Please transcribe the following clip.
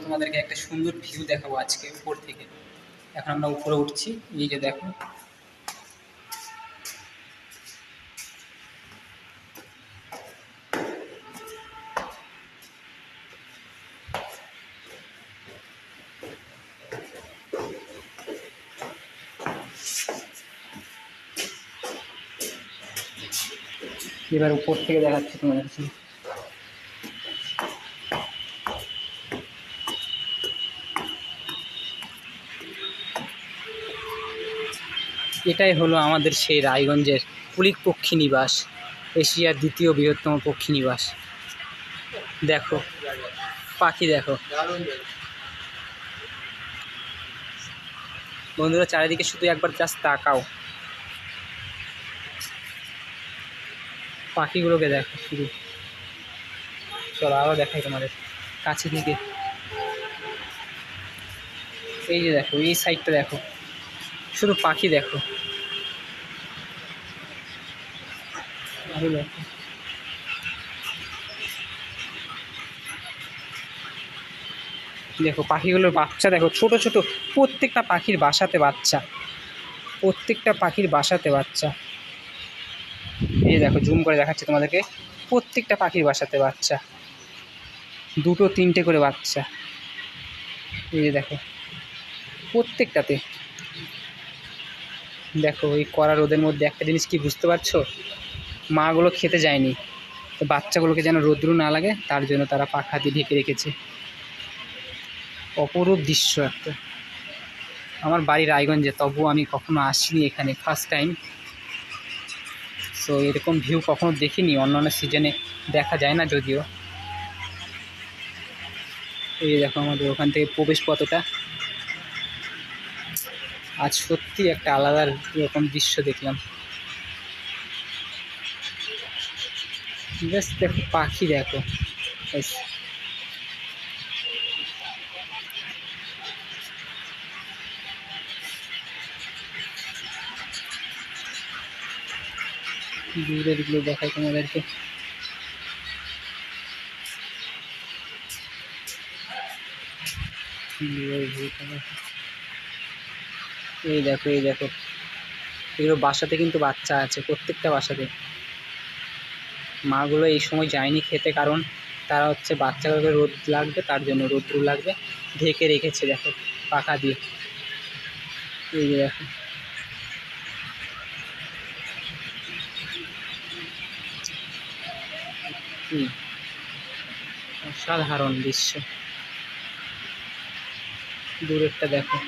তোমাদেরকে একটা সুন্দর ভিউ দেখাবো আজকে উপর থেকে। এখন আমরা উপরে উঠছি, এই যে দেখো। এবার উপর থেকে দেখাচ্ছি তোমাদেরকে। এটাই হলো আমাদের সেই রায়গঞ্জের পুলিক পক্ষী নিবাস, এশিয়ার দ্বিতীয় বৃহত্তম পক্ষী নিবাস। দেখো পাখি, দেখো বন্ধুরা, চারিদিকে শুধু একবার জাস্ট তাকাও, পাখিগুলোকে দেখো শুধু। চলো আরও দেখাই তোমাদের কাছে থেকে। এই যে দেখো, এই সাইডটা দেখো, শুধু পাখি দেখো। আরো দেখো, দেখো পাখিগুলোর বাচ্চা দেখো, ছোট ছোট। প্রত্যেকটা পাখির বাসাতে বাচ্চা, প্রত্যেকটা পাখির বাসাতে বাচ্চা। এই যে দেখো, জুম করে দেখাচ্ছে তোমাদেরকে, প্রত্যেকটা পাখির বাসাতে বাচ্চা, দুটো তিনটে করে বাচ্চা। এই যে দেখো, প্রত্যেকটাতে। দেখো এই কড়া রোদের মধ্যে একটা জিনিস কি বুঝতে পারছো, মাগুলো খেতে যায়নি, তো বাচ্চাগুলোকে যেন রোদ্রু না লাগে তার জন্য তারা পাখা দিয়ে ঢেকে রেখেছে। অপরূপ দৃশ্য একটা। আমার বাড়ি রায়গঞ্জে, তবুও আমি কখনো আসিনি এখানে, ফার্স্ট টাইম। সো এরকম ভিউ কখনো দেখিনি, অন্যান্য সিজনে দেখা যায় না যদিও। এই দেখো আমাদের ওখান থেকে প্রবেশ পথটা। আজ সত্যি একটা আলাদা রকম দৃশ্য দেখলাম। জাস্ট দেখো পাখি দেখো, দূরের গুলো দেখাই তোমাদেরকে। এই দেখো, এই দেখো, এগুলো বাসাতে কিন্তু বাচ্চা আছে, প্রত্যেকটা বাসাতে। মাগুলো এই সময় যায়নি খেতে, কারণ তারা হচ্ছে বাচ্চাগুলোকে রোদ লাগবে, তার জন্য রোদ্রু লাগবে, ঢেকে রেখেছে দেখো পাখা দিয়ে। এই যে দেখো, অসাধারণ দৃশ্য। দূরেরটা দেখো।